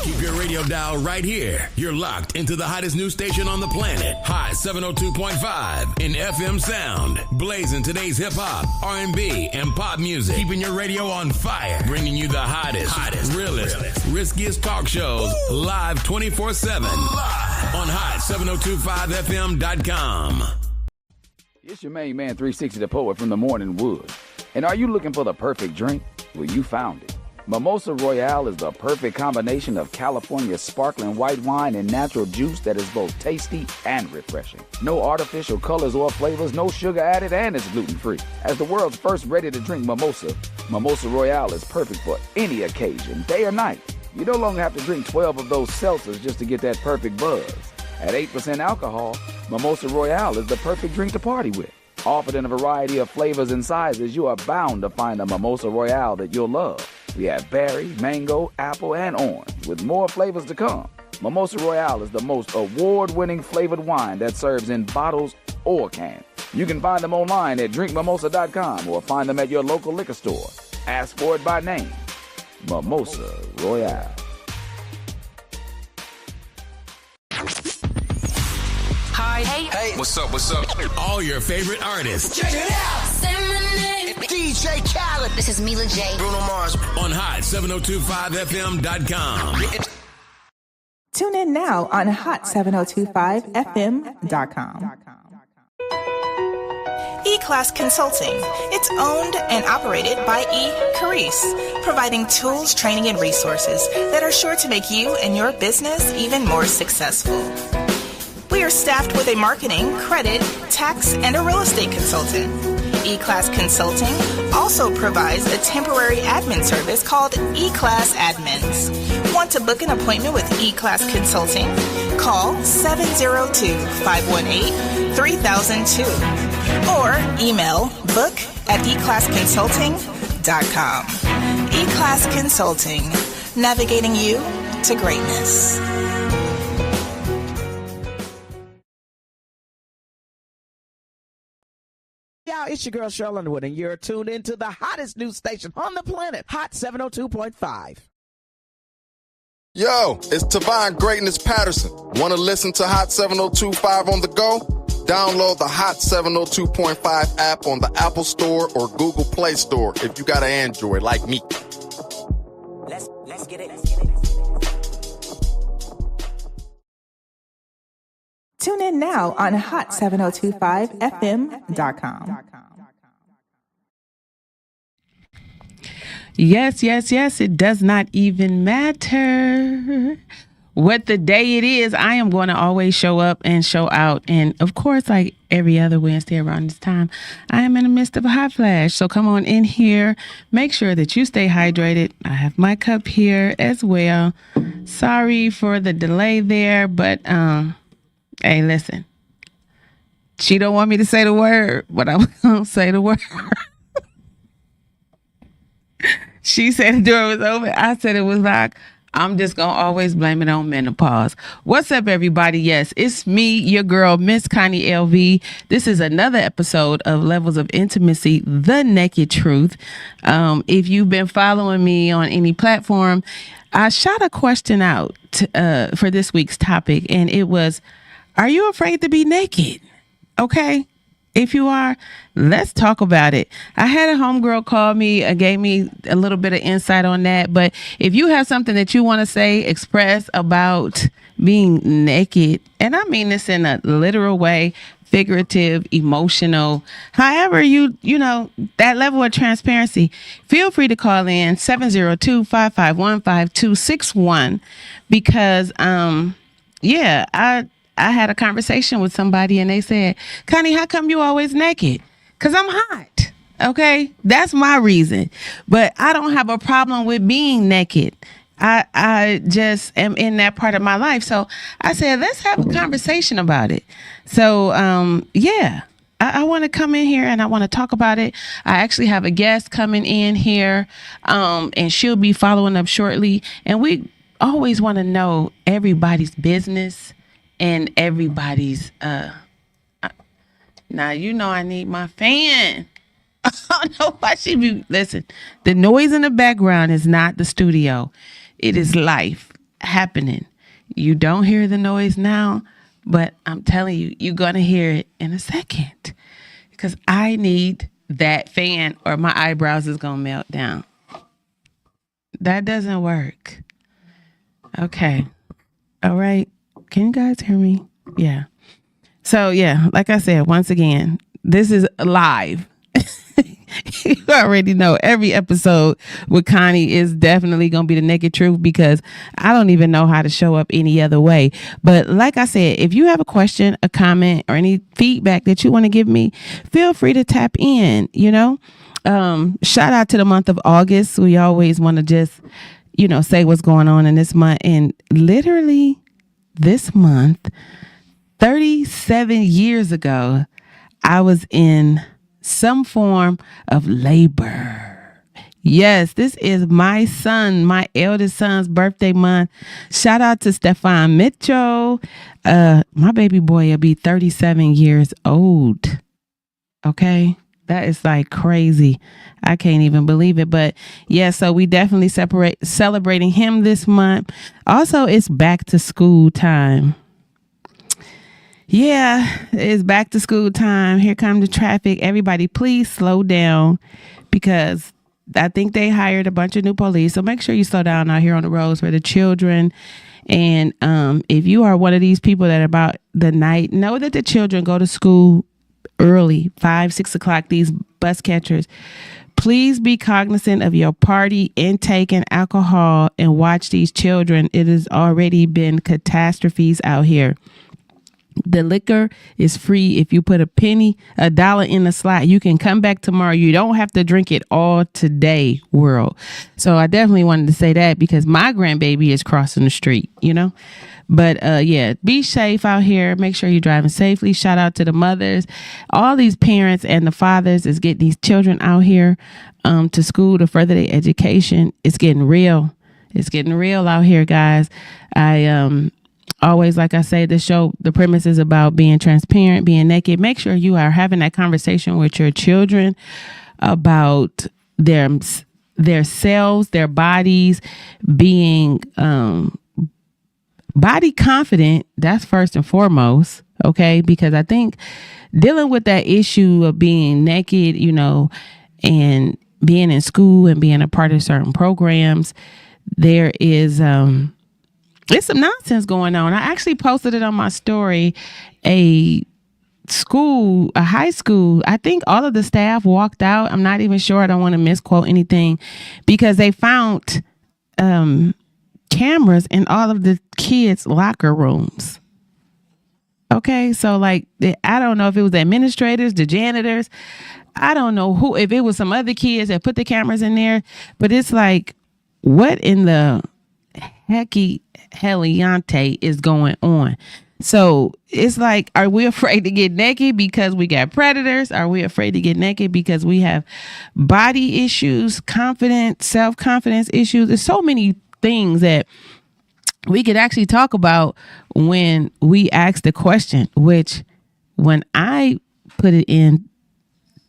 Keep your radio dial right here. You're locked into the hottest news station on the planet. Hot 702.5 in FM sound. Blazing today's hip-hop, R&B, and pop music. Keeping your radio on fire. Bringing you the hottest, realest, riskiest talk shows live 24/7. Live on hot7025fm.com. It's your main man, 360 the Poet from the Morning Wood. And are you looking for the perfect drink? Well, you found it. Mimosa Royale is the perfect combination of California sparkling white wine and natural juice that is both tasty and refreshing. No artificial colors or flavors, no sugar added, and it's gluten-free. As the world's first ready-to-drink mimosa, Mimosa Royale is perfect for any occasion, day or night. You no longer have to drink 12 of those seltzers just to get that perfect buzz. At 8% alcohol, Mimosa Royale is the perfect drink to party with. Offered in a variety of flavors and sizes, you are bound to find a Mimosa Royale that you'll love. We have berry, mango, apple, and orange, with more flavors to come. Mimosa Royale is the most award-winning flavored wine that serves in bottles or cans. You can find them online at drinkmimosa.com or find them at your local liquor store. Ask for it by name. Mimosa Royale. Hi. Hey. What's up? All your favorite artists. Check it out. Say my name. DJ Khaled. This is Mila J. Bruno Mars. On hot7025fm.com. Tune in now on hot7025fm.com. E-Class Consulting. It's owned and operated by E. Carice, providing tools, training, and resources that are sure to make you and your business even more successful. We are staffed with a marketing, credit, tax, and a real estate consultant. E-Class Consulting also provides a temporary admin service called E-Class Admins. Want to book an appointment with E-Class Consulting? Call 702-518-3002 or email book@eclassconsulting.com. E-Class Consulting, navigating you to greatness. Y'all, it's your girl Cheryl Underwood, and you're tuned into the hottest news station on the planet, Hot 702.5. Yo, it's Tavon Greatness Patterson. Want to listen to Hot 702.5 on the go? Download the Hot 702.5 app on the Apple Store or Google Play Store if you got an Android like me. Let's get it. Tune in now on hot7025fm.com. Yes. It does not even matter what the day it is. I am going to always show up and show out. And of course, like every other Wednesday around this time, I am in the midst of a hot flash. So come on in here. Make sure that you stay hydrated. I have my cup here as well. Sorry for the delay there, but hey, listen. She don't want me to say the word, but I'm going to say the word. She said the door was open. I said it was locked. I'm just going to always blame it on menopause. What's up, everybody? Yes, it's me, your girl, Miss Connie LV. This is another episode of Levels of Intimacy, The Naked Truth. If you've been following me on any platform, I shot a question out for this week's topic, and it was, are you afraid to be naked? Okay. If you are, let's talk about it. I had a homegirl call me, gave me a little bit of insight on that. But if you have something that you want to say, express about being naked, and I mean this in a literal way, figurative, emotional, however you know, that level of transparency, feel free to call in 702-551-5261 because, I had a conversation with somebody and they said, Connie, how come you always naked? Because I'm hot. Okay. That's my reason. But I don't have a problem with being naked. I just am in that part of my life. So I said, let's have a conversation about it. So, I want to come in here and I want to talk about it. I actually have a guest coming in here, and she'll be following up shortly. And we always want to know everybody's business and everybody's, now, you know, I need my fan. I don't know why listen, the noise in the background is not the studio. It is life. happening. You don't hear the noise now, but I'm telling you, you're going to hear it in a second because I need that fan or my eyebrows is going to melt down. That doesn't work. Okay. All right. Can you guys hear me? Yeah. So, yeah, like I said, once again, this is live. You already know every episode with Connie is definitely going to be the naked truth because I don't even know how to show up any other way. But like I said, if you have a question, a comment, or any feedback that you want to give me, feel free to tap in, shout out to the month of August. We always want to just, say what's going on in this month. And literally this month, 37 years ago, I was in some form of labor. Yes, this is my eldest son's birthday month. Shout out to Stefan Mitchell. My baby boy will be 37 years old. Okay. That is like crazy. I can't even believe it. But yeah, so we definitely celebrating him this month. Also, it's back to school time. Yeah, it's back to school time. Here come the traffic. Everybody, please slow down because I think they hired a bunch of new police. So make sure you slow down out here on the roads for the children. And if you are one of these people that about the night, know that the children go to school early, 5, 6 o'clock, these bus catchers. Please be cognizant of your party intake and alcohol and watch these children. It has already been catastrophes out here. The liquor is free. If you put $1 in the slot, you can come back tomorrow. You don't have to drink it all today, world. So I definitely wanted to say that because my grandbaby is crossing the street, But yeah, be safe out here. Make sure you're driving safely. Shout out to the mothers. All these parents and the fathers is getting these children out here to school to further their education. It's getting real. It's getting real out here, guys. I always, like I say, the premise is about being transparent, being naked. Make sure you are having that conversation with your children about their selves, their bodies, being body confident. That's first and foremost. Okay. Because I think dealing with that issue of being naked, and being in school and being a part of certain programs, there is, it's some nonsense going on. I actually posted it on my story. A high school, I think all of the staff walked out. I'm not even sure. I don't want to misquote anything because they found cameras in all of the kids' locker rooms. Okay, so I don't know if it was the administrators, the janitors. I don't know if it was some other kids that put the cameras in there. But it's like, what in the heliante is going on? So it's like, are we afraid to get naked because we got predators? Are we afraid to get naked because we have body issues, self-confidence issues? There's so many things that we could actually talk about when we ask the question, which when I put it in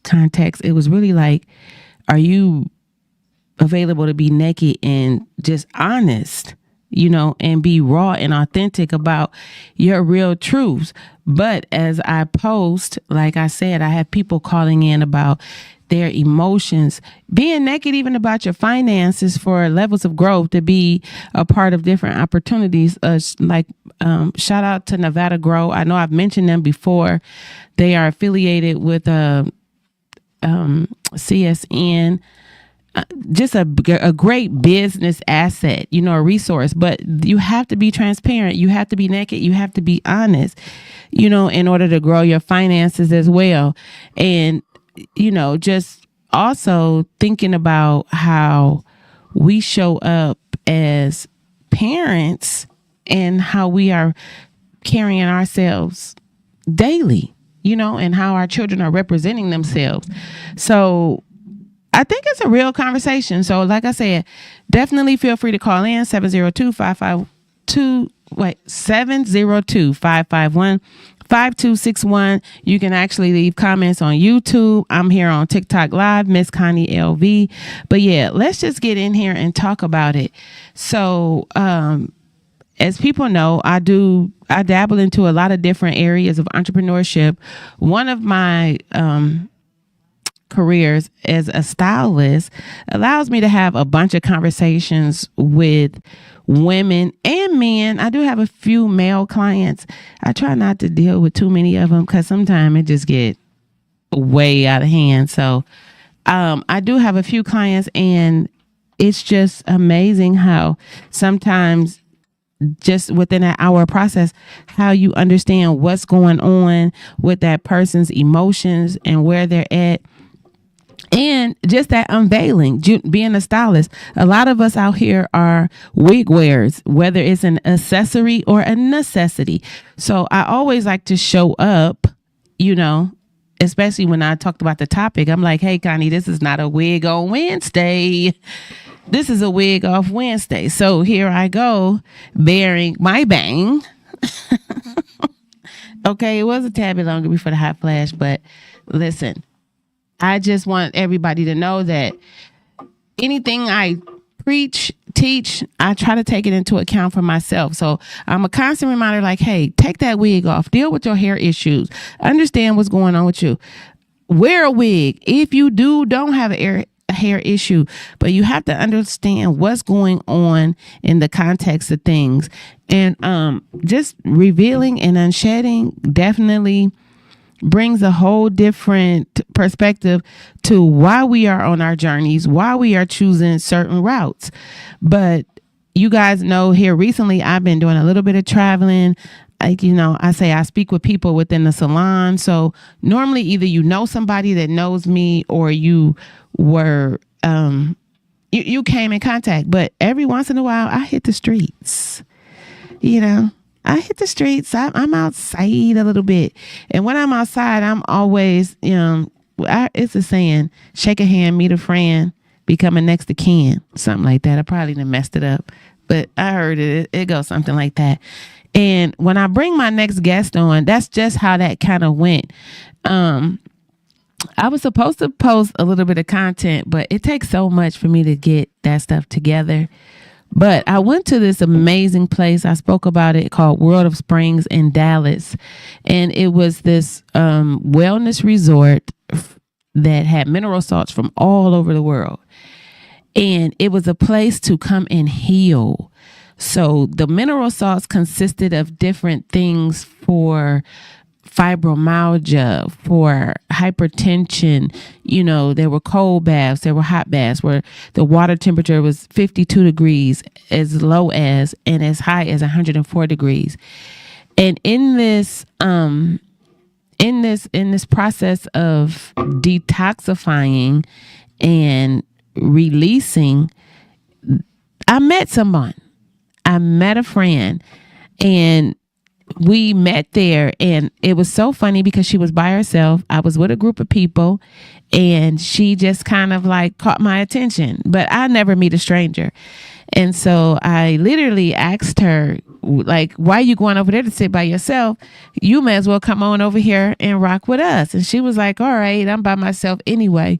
context, it was really like, are you available to be naked and just honest, and be raw and authentic about your real truths? But as I post, like I said, I have people calling in about their emotions, being naked, even about your finances for levels of growth to be a part of different opportunities. Shout out to Nevada Grow. I know I've mentioned them before. They are affiliated with CSN. Just a great business asset, a resource, but you have to be transparent. You have to be naked. You have to be honest, in order to grow your finances as well. And, just also thinking about how we show up as parents and how we are carrying ourselves daily, and how our children are representing themselves. So I think it's a real conversation. So like I said, definitely feel free to call in 702-551-5261. You can actually leave comments on YouTube. I'm here on TikTok Live, Miss Connie LV. But yeah, let's just get in here and talk about it. So as people know, I dabble into a lot of different areas of entrepreneurship. One of my careers as a stylist allows me to have a bunch of conversations with women and men. I do have a few male clients. I try not to deal with too many of them because sometimes it just get way out of hand. So I do have a few clients, and it's just amazing how sometimes just within an hour process, how you understand what's going on with that person's emotions and where they're at. And just that unveiling, being a stylist. A lot of us out here are wig wearers, whether it's an accessory or a necessity. So I always like to show up, especially when I talked about the topic. I'm like, hey, Connie, this is not a wig on Wednesday. This is a wig off Wednesday. So here I go, bearing my bang. Okay, it was a tad bit longer before the hot flash, but listen. I just want everybody to know that anything I preach, teach, I try to take it into account for myself. So I'm a constant reminder like, hey, take that wig off. Deal with your hair issues. Understand what's going on with you. Wear a wig. If you don't have a hair issue, but you have to understand what's going on in the context of things. And just revealing and unshedding definitely brings a whole different perspective to why we are on our journeys, why we are choosing certain routes. But you guys know here recently, I've been doing a little bit of traveling. Like, I speak with people within the salon. So normally either you know somebody that knows me or you were, you came in contact. But every once in a while, I hit the streets, I hit the streets. I'm outside a little bit. And when I'm outside, I'm always, it's a saying, shake a hand, meet a friend, becoming next to kin. Something like that. I probably done messed it up, but I heard it. It goes something like that. And when I bring my next guest on, that's just how that kind of went. I was supposed to post a little bit of content, but it takes so much for me to get that stuff together. But I went to this amazing place. I spoke about it called World of Springs in Dallas. And it was this wellness resort that had mineral salts from all over the world. And it was a place to come and heal. So the mineral salts consisted of different things for fibromyalgia, for hypertension. There were cold baths, there were hot baths where the water temperature was 52 degrees, as low as and as high as 104 degrees. And in this process of detoxifying and releasing, I met someone. I met a friend, and we met there, and it was so funny because she was by herself. I was with a group of people, and she just kind of like caught my attention, but I never meet a stranger. And so I literally asked her, like, why are you going over there to sit by yourself? You may as well come on over here and rock with us. And she was like, all right, I'm by myself anyway.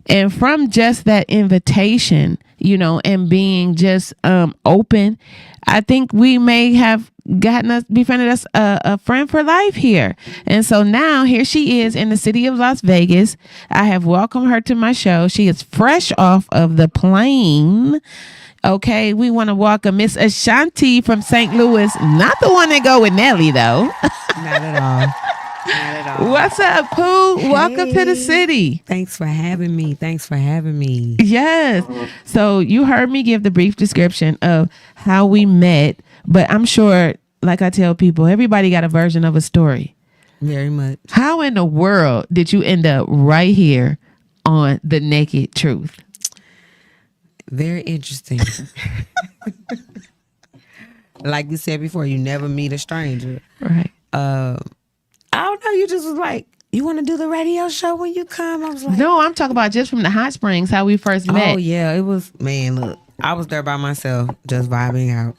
And from just that invitation, and being just open, I think we may have befriended us a friend for life here. And so now here she is in the city of Las Vegas. I have welcomed her to my show. She is fresh off of the plane. Okay, we want to welcome Miss Ashanti from St. Louis. Not the one that go with Nelly, though. Not at all. Not at all. What's up, Pooh? Hey. Welcome to the city. Thanks for having me. Yes. So you heard me give the brief description of how we met, but I'm sure, like I tell people, everybody got a version of a story. Very much. How in the world did you end up right here on The Naked Truth? Very interesting. Like you said before, you never meet a stranger. Right. I don't know. You just was like, you want to do the radio show when you come? I was like, no, I'm talking about just from the Hot Springs, how we first met. Oh, yeah. It was, man, look, I was there by myself, just vibing out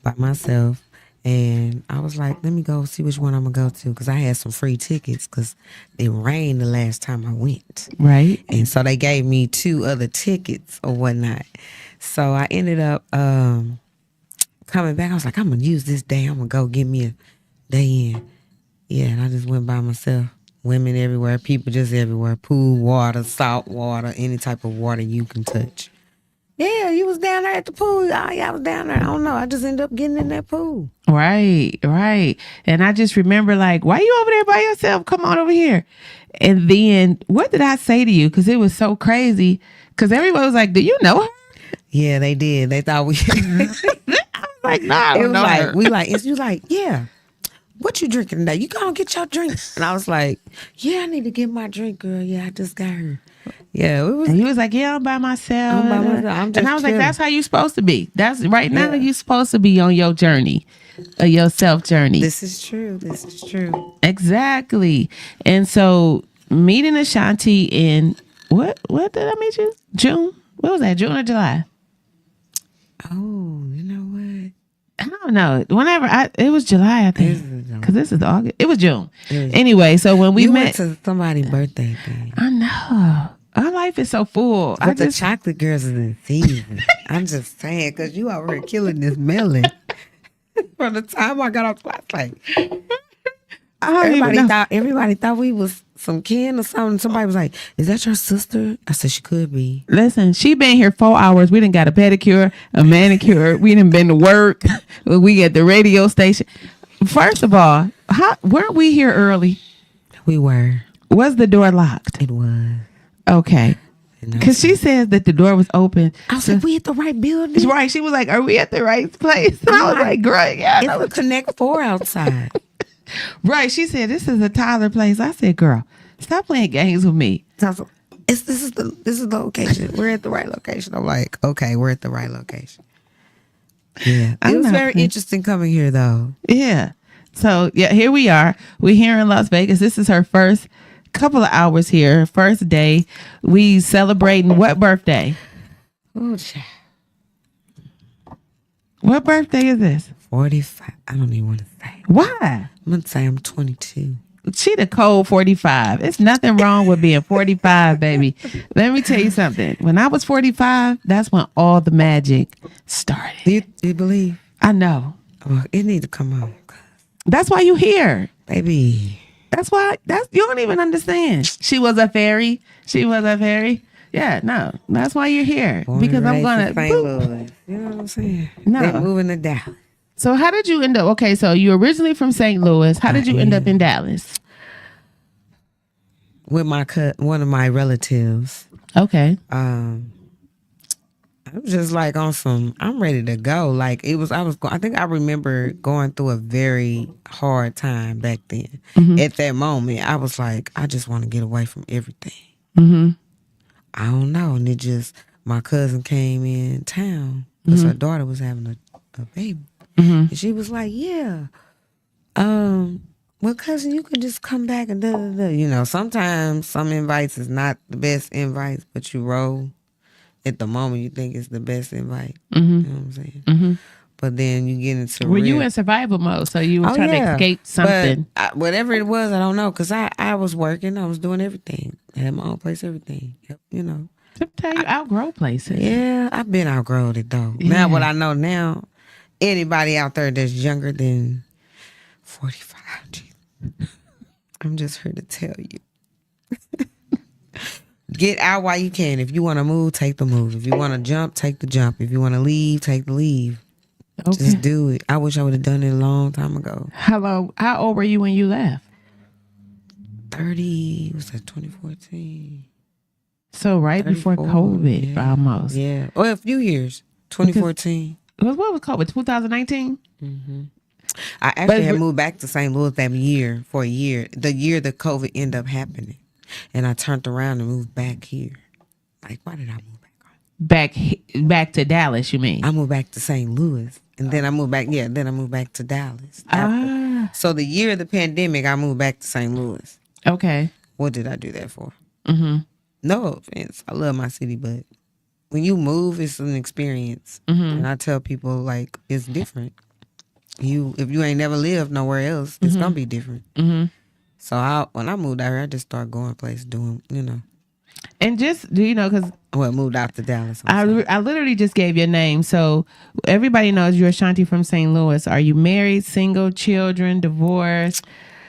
by myself. And I was like, let me go see which one I'm going to go to, because I had some free tickets because it rained the last time I went. Right. And so they gave me 2 other tickets or whatnot. So I ended up coming back, I was like, I'm gonna use this day. I'm gonna go get me a day in. Yeah, and I just went by myself. Women everywhere, people just everywhere. Pool, water, salt water, any type of water you can touch. Yeah, you was down there at the pool. Oh, yeah, I was down there. I don't know. I just ended up getting in that pool. Right. And I just remember like, why you over there by yourself? Come on over here. And then what did I say to you? Because it was so crazy. Because everybody was like, do you know her? Yeah, they did. They thought we... I was like, nah, I don't know her. You like, yeah. What you drinking today? You gonna get your drink? And I was like, yeah, I need to get my drink, girl. Yeah, I just got her. Yeah, it was. And he was like, yeah, I'm by myself. I'm just and I was like, that's how you supposed to be. That's right now. Yeah. You supposed to be on your journey, your self journey. This is true. Exactly. And so meeting Ashanti in what did I meet you? June? What was that? June or July? Oh, you know what? I don't know. It was July, I think. Because this is August. It was June. Anyway, so when we met. You went to somebody's birthday thing. I know. Our life is so full. But the chocolate girls is in season. I'm just saying, because you out here killing this melon. From the time I got off, I was like, everybody thought we was some kin or something. Somebody was like, is that your sister? I said, she could be. Listen, she been here 4 hours. We done got a pedicure, a manicure. We done been to work. We at the radio station. First of all, weren't we here early? We were. Was the door locked? It was. Okay. Because she says that the door was open. I was like, we at the right building? Right. She was like, are we at the right place? And I was like, great. Yeah. It's a Connect 4 outside. Right. She said, this is a Tyler place. I said, girl, stop playing games with me. This is the location. We're at the right location. I'm like, okay, we're at the right location. Yeah. It was very interesting coming here, though. Yeah. So, yeah, here we are. We're here in Las Vegas. This is her first couple of hours here. First day. We celebrating what birthday? Oh, child. What birthday is this? 45. I don't even want to say. Why? I'm going to say I'm 22. She the cold 45. It's nothing wrong with being 45, baby. Let me tell you something. When I was 45, that's when all the magic started. You believe? I know. Well, it need to come on. That's why you here. Baby. That's why you don't even understand. She was a fairy. Yeah, no. That's why you're here. Because I'm gonna St. Louis. You know what I'm saying? No. They're moving to Dallas. So how did you end up? Okay, so you're originally from St. Louis. How did you end up in Dallas? With one of my relatives. Okay. I was just like on some, I'm ready to go. Like I think I remember going through a very hard time back then. Mm-hmm. At that moment, I was like, I just want to get away from everything. Mm-hmm. I don't know. And it just, my cousin came in town because her daughter was having a baby. Mm-hmm. And she was like, yeah, well, cousin, you could just come back and da-da-da. You know, sometimes some invites is not the best invites, but you roll at the moment you think it's the best invite. Mm-hmm. You know what I'm saying? Mm-hmm. But then you get into Were you in survival mode? So you were trying to escape something? But whatever it was, I don't know. Because I was working. I was doing everything. I had my own place, everything. You know. Sometimes you outgrow places. Yeah, I've been outgrown it, though. Yeah. Now, what I know now, anybody out there that's younger than 45, I'm just here to tell you. Get out while you can. If you want to move, take the move. If you want to jump, take the jump. If you want to leave, take the leave. Okay. Just do it. I wish I would have done it a long time ago. How old were you when you left? 30, was that 2014? So right before COVID, yeah. almost. Yeah. Well, a few years. 2014. What was COVID? 2019? Mm-hmm. I actually had moved back to St. Louis that year for a year. The year the COVID ended up happening. And I turned around and moved back here. Like, why did I move back? Back to Dallas, you mean? I moved back to St. Louis. And then I moved back, then I moved back to Dallas. So the year of the pandemic, I moved back to St. Louis. Okay. What did I do that for? Mm-hmm. No offense. I love my city, but when you move, it's an experience. Mm-hmm. And I tell people, like, it's different. If you ain't never lived nowhere else, it's going to be different. Mm-hmm. So when I moved out here, I just started going places, doing, you know. And just do you know, because moved out to Dallas. I literally just gave your name, so everybody knows you're Ashanti from St. Louis. Are you married, single, children, divorced?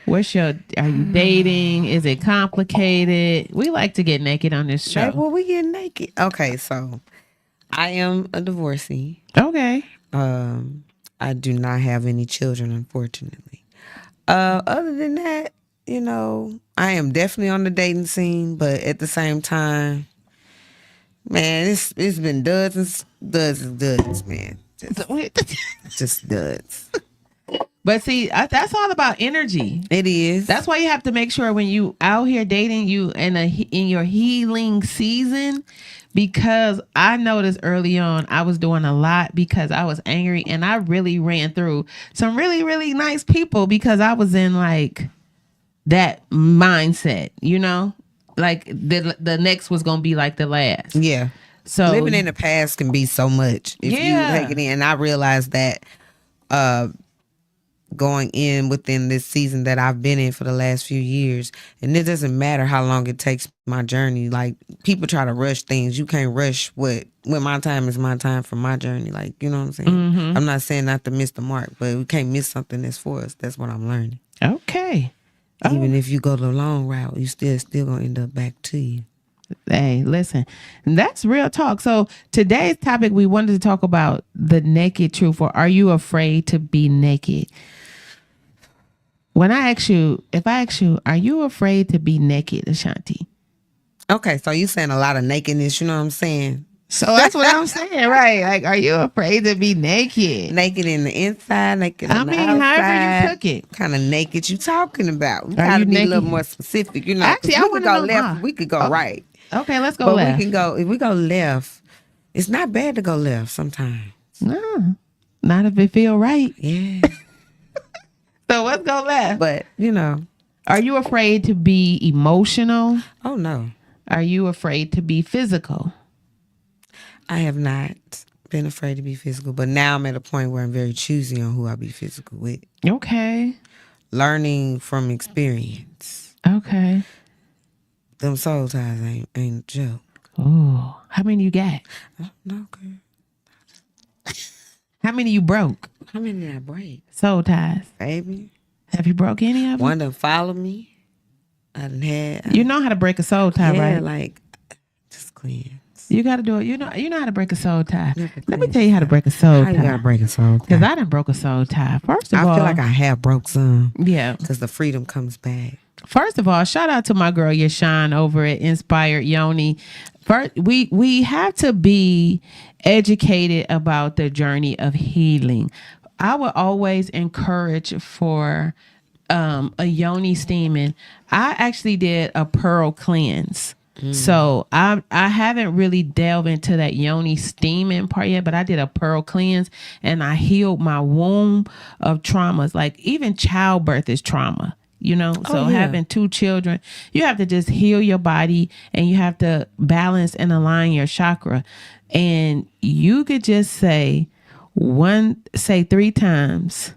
Are you dating? Is it complicated? We like to get naked on this show. Well, we get naked. Okay, so I am a divorcee. Okay. I do not have any children, unfortunately. Other than that, I am definitely on the dating scene, but at the same time, man, it's been duds, man. Just duds. But see, that's all about energy. It is. That's why you have to make sure when you out here dating, you in your healing season. Because I noticed early on I was doing a lot because I was angry, and I really ran through some really, really nice people because I was in like that mindset, like the next was gonna be like the last. Yeah. So living in the past can be so much if you take it in. And I realized that going in within this season that I've been in for the last few years, and it doesn't matter how long it takes my journey. Like, people try to rush things. You can't rush when my time is my time for my journey. Like, you know what I'm saying? Mm-hmm. I'm not saying not to miss the mark, but we can't miss something that's for us. That's what I'm learning. Okay. Even if you go the long route, you still gonna end up back to you. Hey, listen, that's real talk. So today's topic, we wanted to talk about the naked truth, or are you afraid to be naked? When I ask you, are you afraid to be naked, Ashanti? Okay, so you saying a lot of nakedness, you know what I'm saying? So that's what I'm saying, right? Like, are you afraid to be naked? Naked in the inside, naked on the outside. However you took it. Kind of naked you talking about. We gotta be a little more specific, Actually, I could go left, we could go right. Okay, let's go left. If we go left, it's not bad to go left sometimes. No, not if it feel right. Yeah. So let's go left. But, are you afraid to be emotional? Oh, no. Are you afraid to be physical? I have not been afraid to be physical, but now I'm at a point where I'm very choosy on who I be physical with. Okay. Learning from experience. Okay. Them soul ties ain't a joke. Oh, how many you got? No, okay. How many you broke? How many did I break? Soul ties. Baby. Have you broke any of them? One done followed me. I done had. You know how to break a soul tie, right? Yeah, like, just cleanse. You got to do it. You know how to break a soul tie. Let me tell you how to break a soul tie. How you got to break a soul tie? Because I done broke a soul tie. First of all. I feel like I have broke some. Yeah. Because the freedom comes back. First of all, shout out to my girl Yashan over at Inspired Yoni. First, we have to be educated about the journey of healing. I would always encourage for a yoni steaming. I actually did a pearl cleanse. So I haven't really delved into that yoni steaming part yet, but I did a pearl cleanse and I healed my womb of traumas. Like, even childbirth is trauma. Having 2 children, you have to just heal your body and you have to balance and align your chakra. And you could just say 3 times,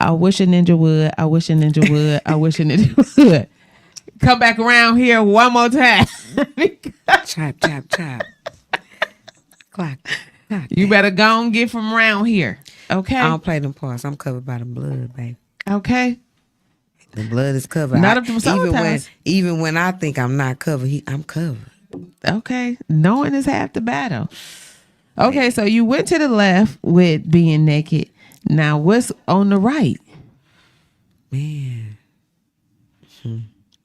I wish a ninja would, I wish a ninja would, I wish a ninja would. Come back around here one more time. Chop, chop, chop. Clock. You better go and get from around here. Okay? I don't play them parts. I'm covered by the blood, baby. Okay? The blood is covered. Not up to sometimes. Even when I think I'm not covered, I'm covered. Okay. Knowing is half the battle. Okay, so you went to the left with being naked. Now what's on the right? Man.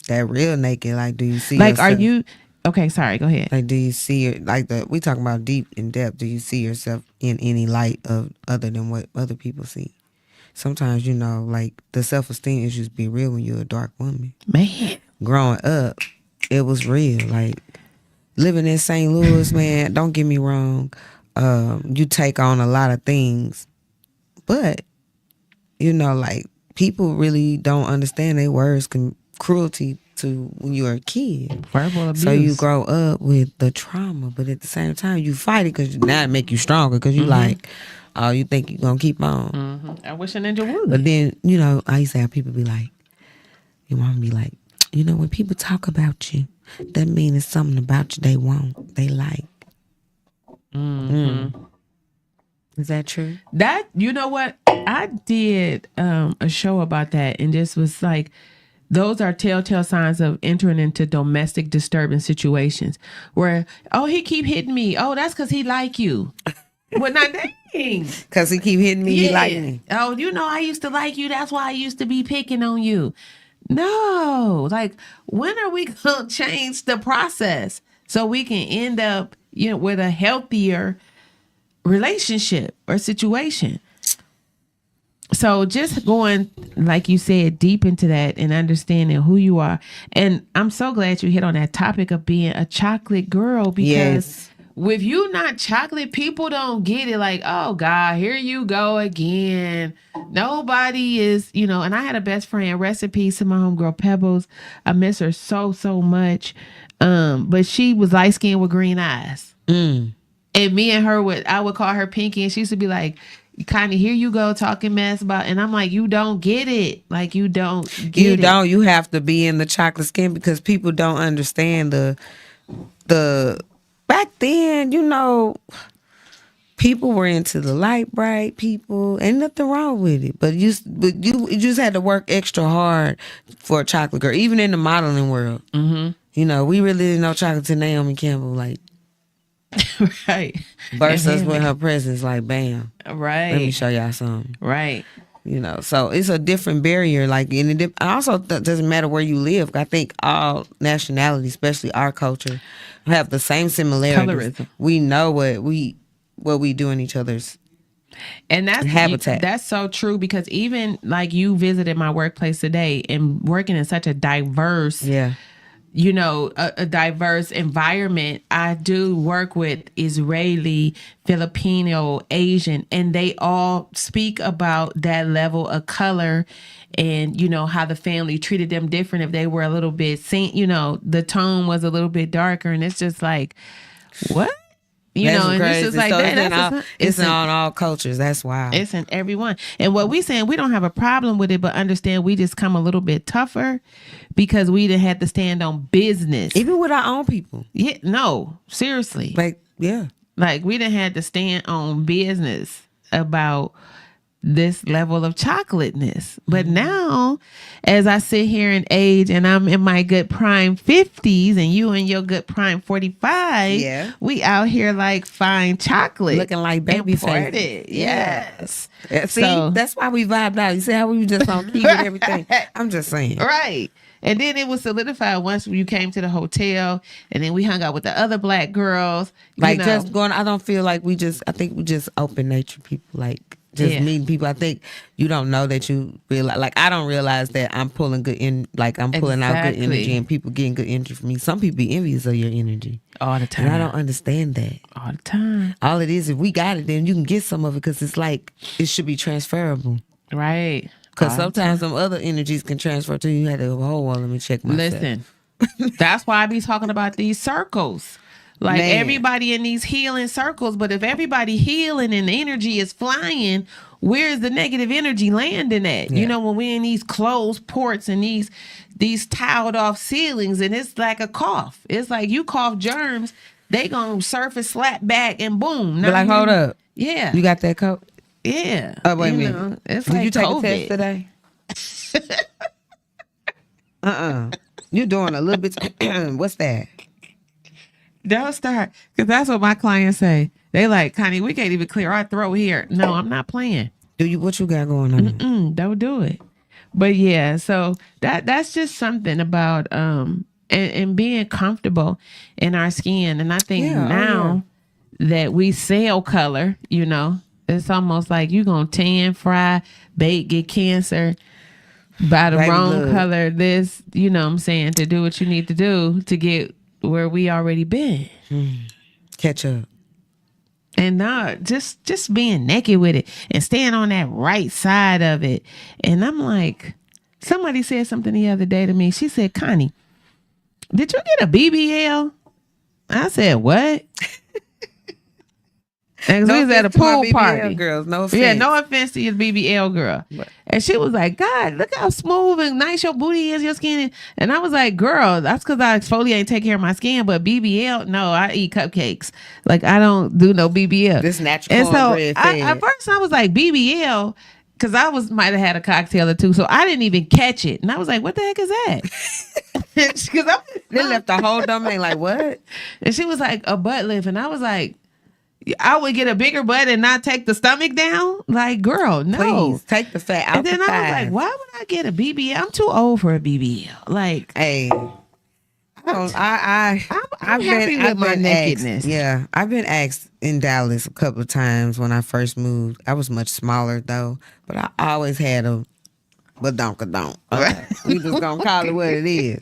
That real naked, like, do you see like yourself? Are you okay, sorry, go ahead. Like, do you see it, like, we talking about deep in depth, do you see yourself in any light of other than what other people see? Sometimes, like, the self-esteem issues be real when you're a dark woman. Man. Growing up, it was real. Like, living in St. Louis, man, don't get me wrong. You take on a lot of things. But, like, people really don't understand their words cruelty to when you're a kid. Verbal abuse. So you grow up with the trauma, but at the same time, you fight it because now it make you stronger because you like, oh, you think you're going to keep on. Mm-hmm. I wish a ninja would. But then, I used to have people be like, your mom be like, You know, when people talk about you, that means it's something about you they want, they like. Is that true? That, you know what? I did a show about that, and just was like, those are telltale signs of entering into domestic disturbance situations where, oh, he keep hitting me. Oh, that's because he like you. Well, not dang. Because he keep hitting me, he like me. Oh, you know, I used to like you. That's why I used to be picking on you. No. Like, when are we going to change the process so we can end up, you know, with a healthier relationship or situation? So just going, like you said, deep into that and understanding who you are. And I'm so glad you hit on that topic of being a chocolate girl, because with you not chocolate, people don't get it. Like, oh God, here you go again. Nobody is, you know. And I had a best friend, rest in peace to my homegirl Pebbles. I miss her so much. But she was light skinned with green eyes. And me and her I would call her Pinky, and she used to be like, Connie, here you go talking mess about, and I'm like, you don't get it. Like, you don't get it. You have to be in the chocolate skin, because people don't understand the back then, you know, people were into the light bright people. Ain't nothing wrong with it. But you just had to work extra hard for a chocolate girl, even in the modeling world. You know, we really didn't know chocolate to Naomi Campbell, like, right. Burst us with her presence, like, bam. Right. Let me show y'all something. Right. You know, so it's a different barrier. Like, and it also doesn't matter where you live. I think all nationalities, especially our culture, have the same similarities. Colorism. We know what we do in each other's and that's habitat. That's so true, because even like you visited my workplace today, and working in such a diverse, you know, a diverse environment. I do work with Israeli, Filipino, Asian, and they all speak about that level of color, and, you know, how the family treated them different if they were a little bit, you know, the tone was a little bit darker, and it's just like, what? You know, and it's just like so that. It's in all cultures. That's wild. It's in everyone. And what we saying, we don't have a problem with it, but understand we just come a little bit tougher because we didn't have to stand on business. Even with our own people. Yeah, no, seriously. Like, yeah. Like, we didn't have to stand on business about this level of chocolateness. But now, as I sit here in age and I'm in my good prime 50s and you in your good prime 45, we out here like fine chocolate. Looking like baby face. Yes. See, that's why we vibed out. You see how we were just on key with everything? I'm just saying. Right. And then it was solidified once you came to the hotel, and then we hung out with the other black girls. Like, just going, I don't feel like I think we just open nature people, like, just meeting people. I think you don't know that you realize, like, I don't realize that I'm pulling good in, like, I'm pulling out good energy and people getting good energy from me. Some people be envious of your energy. All the time. And I don't understand that. All the time. All it is, if we got it, then you can get some of it, because it's like, it should be transferable. Right. Because sometimes some other energies can transfer to you. You have to go, oh, well, let me check myself. Listen, that's why I be talking about these circles. Like, everybody in these healing circles, but if everybody healing and the energy is flying, where's the negative energy landing at? You know, when we're in these closed ports and these tiled off ceilings, and it's like a cough. It's like you cough germs, they gonna surface, slap back, and boom. But like, hold up. Yeah. You got that coat? Yeah. Oh, wait a minute. It's Did like you take COVID. a test today? You're doing a little bit. What's that? Don't start. Because that's what my clients say. They like, Connie, we can't even clear our throat here. No, I'm not playing. What you got going on? Don't do it. But yeah, so that's just something about and being comfortable in our skin. And I think now that we sell color, you know, it's almost like you gonna tan, fry, bake, get cancer, buy the wrong color, this, you know what I'm saying, to do what you need to do to get where we already been. Catch up. And not just being naked with it and staying on that right side of it. And I'm like, somebody said something the other day to me. She said, Connie, did you get a BBL? I said, what? And we was at a pool BBL party. Girls, no offense. Yeah, no offense to your BBL girl. And she was like, God, look how smooth and nice your booty is, your skin. And I was like, girl, that's because I exfoliate and take care of my skin. But BBL, no, I eat cupcakes. Like, I don't do no BBL. This natural and so cornbread at first I was like, BBL, because I might have had a cocktail or two. So I didn't even catch it. And I was like, what the heck is that? They left the whole domain like, what? And she was like, a butt lift. And I was like, I would get a bigger butt and not take the stomach down? Like, girl, no. Please, take the fat out. And then I was like, why would I get a BBL? I'm too old for a BBL. Like, hey, I'm happy with my nakedness. Yeah, I've been asked in Dallas a couple of times when I first moved. I was much smaller though, but I always had a badonkadonk. We just gonna call it what it is.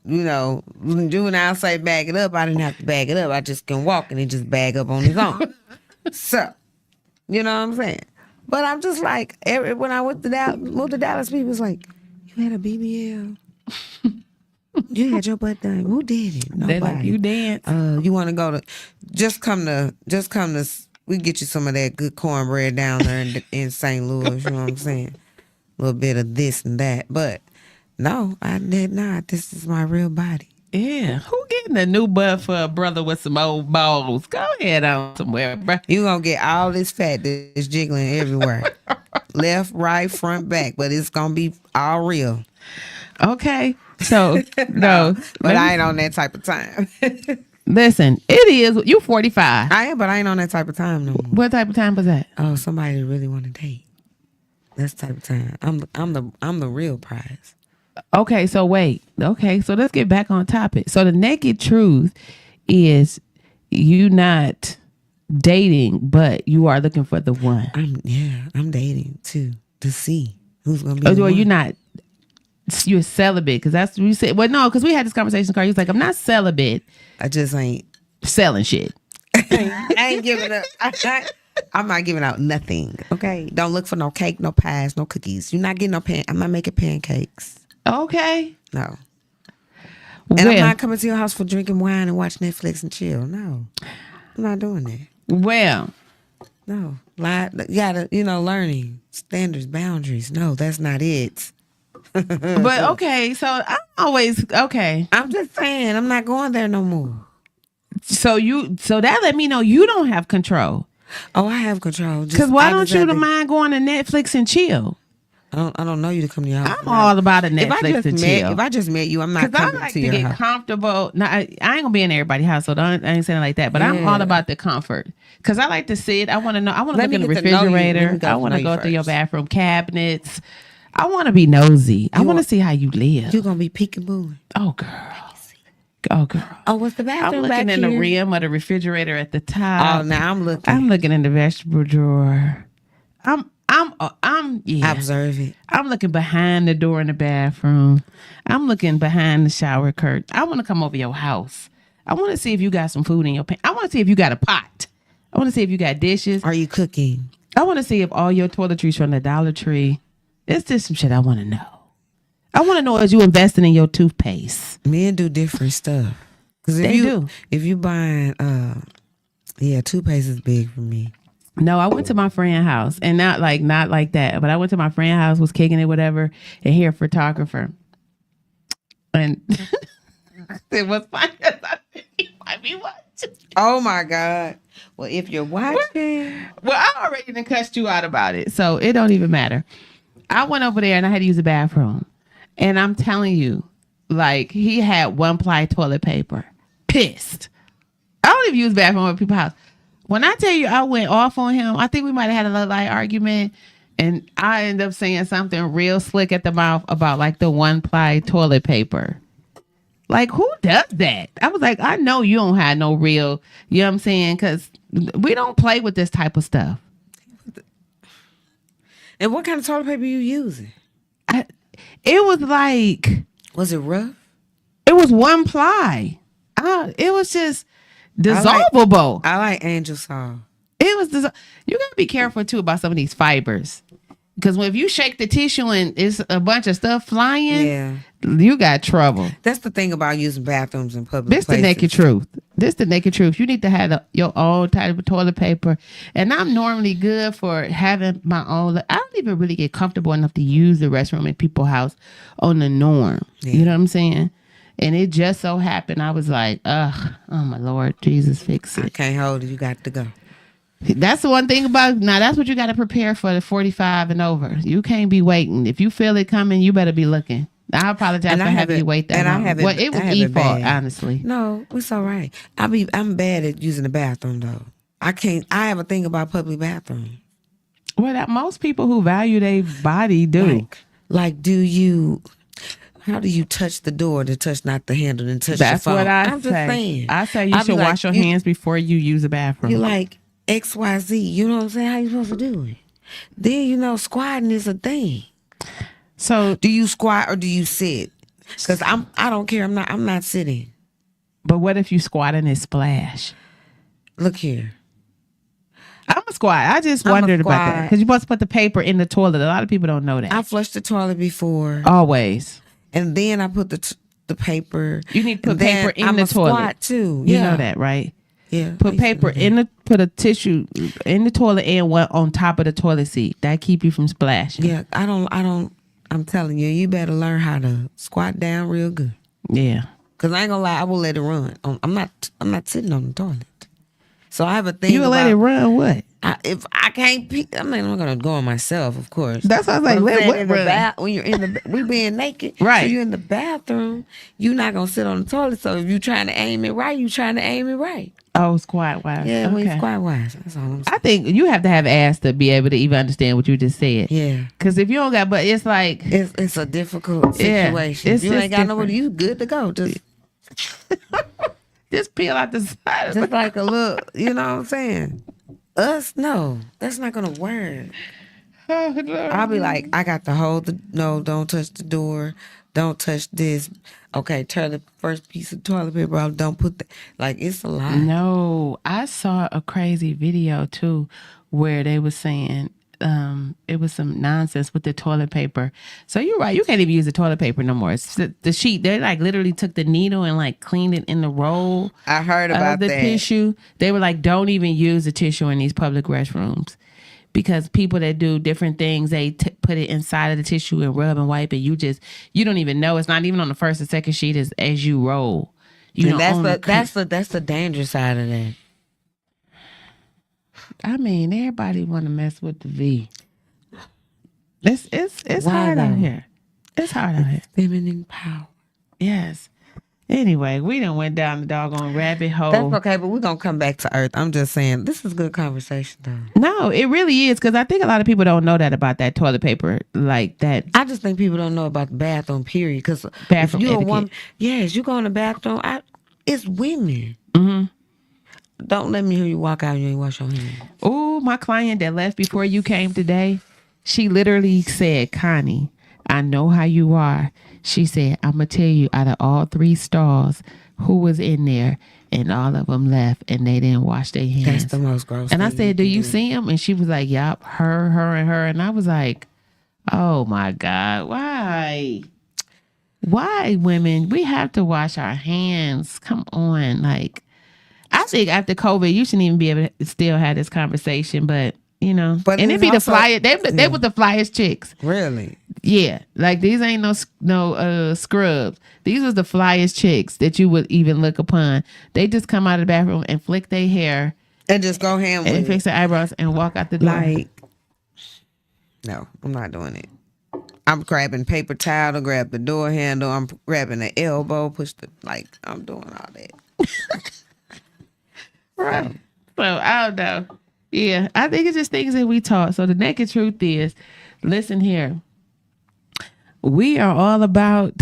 You know, when juvenile say bag it up, I didn't have to bag it up. I just can walk and it just bag up on his own. So, you know what I'm saying? But I'm just like, when I moved to Dallas, people was like, you had a BBL? You had your butt done. Who did it? Nobody. Like, you dance. You want to go to, just come to, we get you some of that good cornbread down there in St. Louis, you know what I'm saying? A little bit of this and that. But no, I did not. This is my real body. Yeah. Who getting a new butt for a brother with some old balls? Go ahead on somewhere, bro. You gonna get all this fat that's jiggling everywhere. Left, right, front, back. But it's gonna be all real. Okay. So, no. But I ain't on that type of time. Listen, it is. You 45. I am, but I ain't on that type of time no more. What type of time was that? Oh, somebody really want to date. That's the type of time. I'm the real prize. Okay, so wait. Okay, so let's get back on topic. So the naked truth is you not dating, but you are looking for the one. I'm dating too to see who's gonna be. Oh, well, you're not. You're celibate because that's what you said. Well, no, because we had this conversation. Carl, he was like, "I'm not celibate. I just ain't selling shit. I ain't giving up. I'm not giving out nothing. Okay, don't look for no cake, no pies, no cookies. You're not getting no I'm not making pancakes. Okay. No. And I'm not coming to your house for drinking wine and watch Netflix and chill. No, I'm not doing that. Well, no. You gotta, learning standards, boundaries. No, that's not it. But okay, so I'm always okay. I'm just saying, I'm not going there no more. So that let me know you don't have control. Oh, I have control. Because why don't you mind going to Netflix and chill? I don't know you to come to your house. I'm all about a Netflix and chill. If I just met you, I'm not coming to your house. Because I like to get comfortable. Now, I ain't gonna be in everybody's house, so I ain't saying it like that. But I'm all about the comfort. Because I like to sit. I want to know. I want to look in the refrigerator. I want to go through your bathroom cabinets. I want to be nosy. I want to see how you live. You're gonna be peekaboo. Oh, girl. Oh, girl. Oh, what's the bathroom? I'm looking in the rim of the refrigerator at the top. Oh, now I'm looking. I'm looking in the vegetable drawer. I'm observant. I'm looking behind the door in the bathroom. I'm looking behind the shower curtain. I want to come over your house. I want to see if you got some food in your pan. I want to see if you got a pot. I want to see if you got dishes. Are you cooking? I want to see if all your toiletries from the Dollar Tree. It's just some shit I want to know. I want to know is you investing in your toothpaste. Men do different stuff. Because if you buying, toothpaste is big for me. No, I went to my friend's house and not like that, but I went to my friend's house, was kicking it, whatever, and here a photographer. And it was fun. You might be watching. Oh my God. Well, if you're watching. Well, I already done cussed you out about it, so it don't even matter. I went over there and I had to use the bathroom. And I'm telling you, like, he had 1-ply toilet paper. Pissed. I don't even use the bathroom at people's house. When I tell you I went off on him, I think we might have had a little light argument. And I ended up saying something real slick at the mouth about like the 1-ply toilet paper. Like, who does that? I was like, I know you don't have no real, you know what I'm saying? Because we don't play with this type of stuff. And what kind of toilet paper you using? It was like... Was it rough? It was 1-ply. It was just dissolvable. I like Angel Saw. It was you gotta be careful too about some of these fibers. Because if you shake the tissue and it's a bunch of stuff flying, you got trouble. That's the thing about using bathrooms in public places. This the naked truth. This the naked truth. You need to have your own type of toilet paper. And I'm normally good for having my own. I don't even really get comfortable enough to use the restroom in people's house on the norm. Yeah. You know what I'm saying? And it just so happened I was like, ugh, oh my Lord, Jesus, fix it. I can't hold it. You got to go. That's the one thing about now. That's what you got to prepare for the 45 and over. You can't be waiting. If you feel it coming, you better be looking. I apologize for having you wait that long. Well, it was E fault, honestly. No, it's all right. I'm bad at using the bathroom though. I have a thing about public bathroom. Well, most people who value their body do. Like, do you? How do you touch the door to touch not the handle and touch That's the phone? What I'm say. Just saying. I say you should wash your hands before you use a bathroom. You like XYZ. You know what I'm saying? How you supposed to do it? Then squatting is a thing. So do you squat or do you sit? Because I don't care. I'm not sitting. But what if you squat and it splash? Look here. I'm a squat. I just wondered about that. Because you're supposed to put the paper in the toilet. A lot of people don't know that. I flushed the toilet before. Always. And then I put the paper. You need to put paper in the toilet. Squat too. You know that, right? Yeah. Put paper put a tissue in the toilet and one on top of the toilet seat. That keep you from splashing. Yeah. I'm telling you, you better learn how to squat down real good. Yeah. Cause I ain't gonna lie, I will let it run. I'm not sitting on the toilet. So I have a thing. You will let it run what? If I can't pee, I'm not gonna go on myself, of course. That's what I was like. When you're in the, we being naked, right? So you're in the bathroom. You're not gonna sit on the toilet. So if you're trying to aim it right, you're trying to aim it right. Oh, squat wise. Yeah, when you squat wise. That's all I'm saying. I think you have to have ass to be able to even understand what you just said. Yeah. Because if you don't got, but it's like it's a difficult situation. If you ain't got nobody, you good to go. Just peel out the side. Just like a little, you know what I'm saying? Us, no. That's not going to work. I'll be like, I got to hold no, don't touch the door. Don't touch this. Okay, tear the first piece of toilet paper out. Don't put it's a lot. No, I saw a crazy video too where they were saying it was some nonsense with the toilet paper. So you're right. You can't even use the toilet paper no more. It's the sheet. They literally took the needle and cleaned it in the roll. I heard about the tissue. They were like, don't even use the tissue in these public restrooms because people that do different things, they put it inside of the tissue and rub and wipe, and you don't even know. It's not even on the first or second sheet as you roll. That's the dangerous side of that. I mean, everybody want to mess with the V. It's hard out here. It's hard out here. Feminine power. Yes. Anyway, we done went down the doggone rabbit hole. That's okay, but we're going to come back to earth. I'm just saying, this is good conversation, though. No, it really is, because I think a lot of people don't know that about that toilet paper like that. I just think people don't know about the bathroom, period. Because if you're a woman, yes, you go in the bathroom, it's women. Mm-hmm. Don't let me hear you walk out and you ain't wash your hands. Oh, my client that left before you came today, she literally said, Connie, I know how you are. She said, I'm going to tell you, out of all 3 stalls, who was in there, and all of them left, and they didn't wash their hands. That's the most gross And I thing said, do you see them? And she was like, yup, her, and her. And I was like, oh, my God, why? Why, women? We have to wash our hands. Come on. I think after COVID, you shouldn't even be able to still have this conversation, but and it'd be the flyest. They were the flyest chicks. Really? Yeah. These ain't no scrubs. These was the flyest chicks that you would even look upon. They just come out of the bathroom and flick their hair and just go ham with and fix their eyebrows and walk out the door. No, I'm not doing it. I'm grabbing paper towel to grab the door handle. I'm grabbing the elbow, I'm doing all that. Right. So I don't know. Yeah, I think it's just things that we taught. So the naked truth is, listen here. We are all about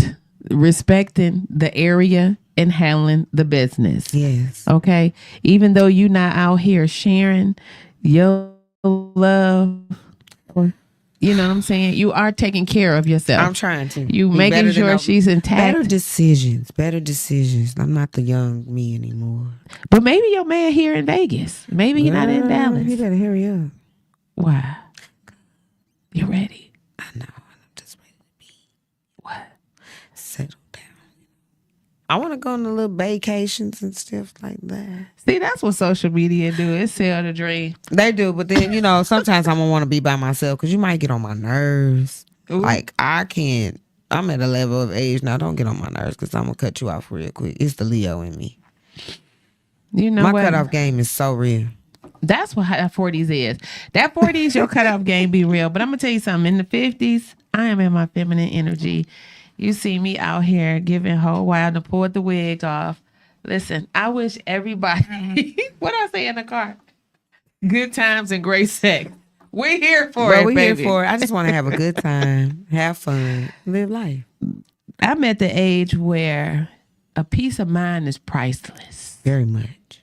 respecting the area and handling the business. Yes. Okay? Even though you're not out here sharing your love, you know what I'm saying? You are taking care of yourself. I'm trying to. You making sure she's intact. Better decisions. I'm not the young me anymore. But maybe your man here in Vegas. Maybe he's not in Dallas. He better hurry up. Why? You ready? I know. I'm just ready to be. What? Settle down. I want to go on a little vacations and stuff like that. See, that's what social media do. It sell the dream. They do, but then, you know, sometimes I'm going to want to be by myself because you might get on my nerves. Ooh. Like, I can't. I'm at a level of age now. Don't get on my nerves because I'm going to cut you off real quick. It's the Leo in me. You know my what? cutoff game is so real. That's what that 40s is. That 40s, your cutoff game be real. But I'm going to tell you something. In the 50s, I am in my feminine energy. You see me out here giving whole while to pull the wig off. Listen, I wish everybody, what I say in the car? Good times and great sex. We're here for it, we're baby. here for it. I just want to have a good time, have fun, live life. I'm at the age where a peace of mind is priceless. Very much.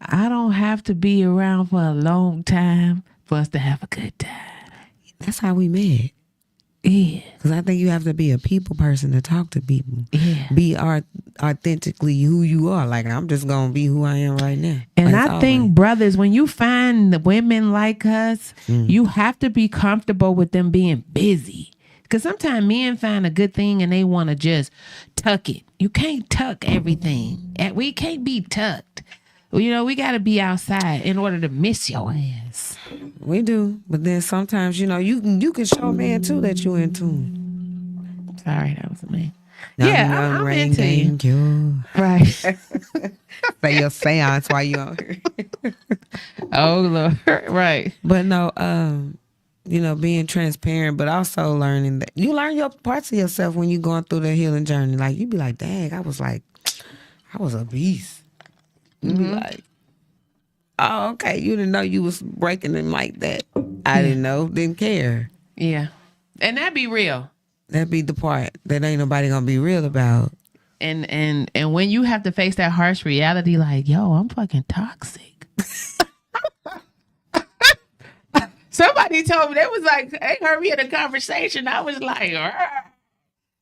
I don't have to be around for a long time for us to have a good time. That's how we met. Yeah. Because I think you have to be a people person to talk to people. Yeah. Be authentically who you are. Like, I'm just going to be who I am right now. And like, I think, brothers, when you find the women like us, you have to be comfortable with them being busy. Because sometimes men find a good thing and they want to just tuck it. You can't tuck everything. We can't be tucked. You know, we got to be outside in order to miss your ass. We do. But then sometimes, you know, you can show a man, too, that you in tune. Sorry, that was me. Yeah, I'm into you. Right. Say your seance while you on here. Oh, Lord. Right. But no, you know, being transparent, but also learning that you learn your parts of yourself when you're going through the healing journey. Like, you be like, dang, I was a beast. You be like, oh, okay, you didn't know you was breaking them like that. I didn't know, didn't care. Yeah. And that be real. That be the part that ain't nobody gonna be real about. And when you have to face that harsh reality, like, yo, I'm fucking toxic. Somebody told me, they was like, they heard me in a conversation. I was like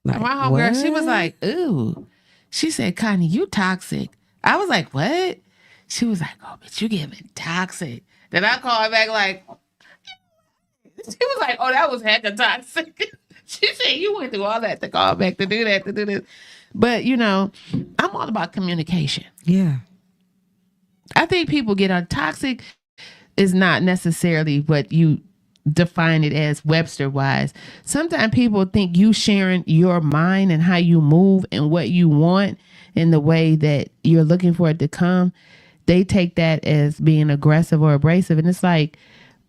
my homegirl, she was like, ooh. She said, Connie, you toxic. I was like, what? She was like, oh, bitch, you giving toxic. Then I called her back like, she was like, oh, that was hecka toxic. She said, you went through all that to call back to do that, to do this. But, you know, I'm all about communication. Yeah. I think people get on toxic is not necessarily what you define it as Webster wise. Sometimes people think you sharing your mind and how you move and what you want in the way that you're looking for it to come. They take that as being aggressive or abrasive. And it's like,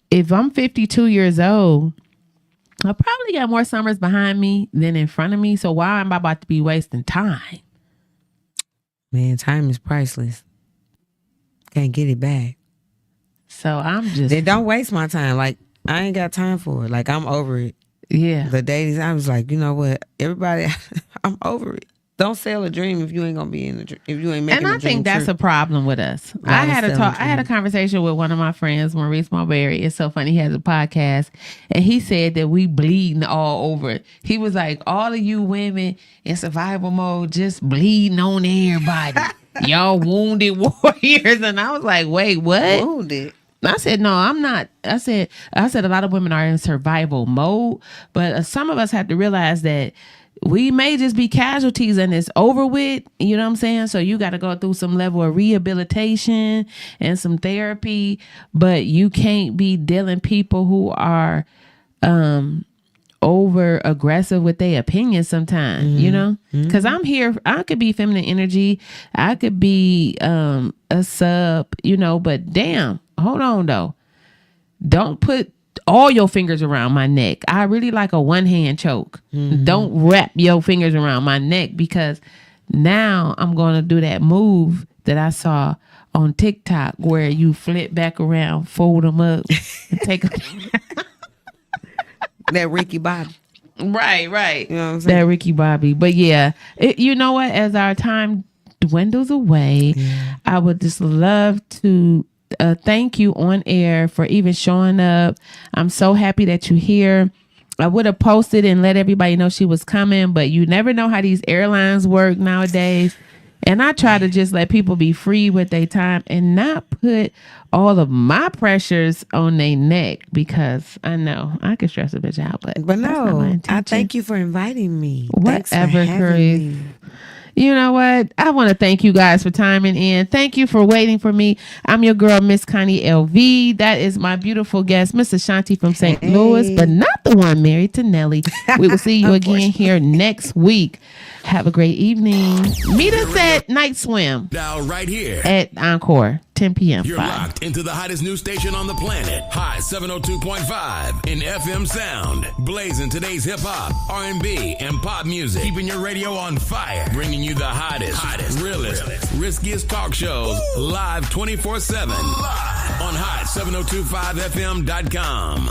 if I'm 52 years old, I probably got more summers behind me than in front of me. So why am I about to be wasting time? Man, time is priceless. Can't get it back. So I'm just... They don't waste my time. Like, I ain't got time for it. Like, I'm over it. Yeah. The days, I was like, you know what? Everybody, I'm over it. Don't sell a dream if you ain't gonna be in the dream. If you ain't making and I think that's a problem with us. I had a conversation with one of my friends, Maurice Mulberry. It's so funny. He has a podcast, and he said that we bleeding all over. He was like, all of you women in survival mode just bleeding on everybody. Y'all wounded warriors. And I was like, wait, what? Wounded. I said, no, I'm not. I said a lot of women are in survival mode, but some of us have to realize that we may just be casualties and it's over with. You know what I'm saying? So you got to go through some level of rehabilitation and some therapy, but you can't be dealing people who are over aggressive with their opinions sometimes, you know? Because I'm here, I could be feminine energy. I could be a sub, you know, but damn, hold on though. Don't put all your fingers around my neck. I really like a one-hand choke. Don't wrap your fingers around my neck, because now I'm going to do that move that I saw on TikTok where you flip back around, fold them up, and take them. That Ricky Bobby. Right. You know what I'm saying? That Ricky Bobby. But yeah, you know what? As our time dwindles away, I would just love to thank you on air for even showing up. I'm so happy that you're here. I would have posted and let everybody know she was coming, but you never know how these airlines work nowadays. And I try to just let people be free with their time and not put all of my pressures on their neck, because I know I can stress a bitch out. But no, I thank you for inviting me. Whatever, Chris. You know what? I want to thank you guys for timing in. Thank you for waiting for me. I'm your girl, Miss Connie LV. That is my beautiful guest, Miss Ashanti from St. Louis, but not the one married to Nelly. We will see you again here next week. Have a great evening. Meet us at Night Swim. Now, right here at Encore, 10 p.m. You're locked into the hottest news station on the planet. High 702.5 in FM sound. Blazing today's hip hop, R&B, and pop music. Keeping your radio on fire. Bringing you the hottest, realest, riskiest talk shows live 24/7 on hot 702.5fm.com.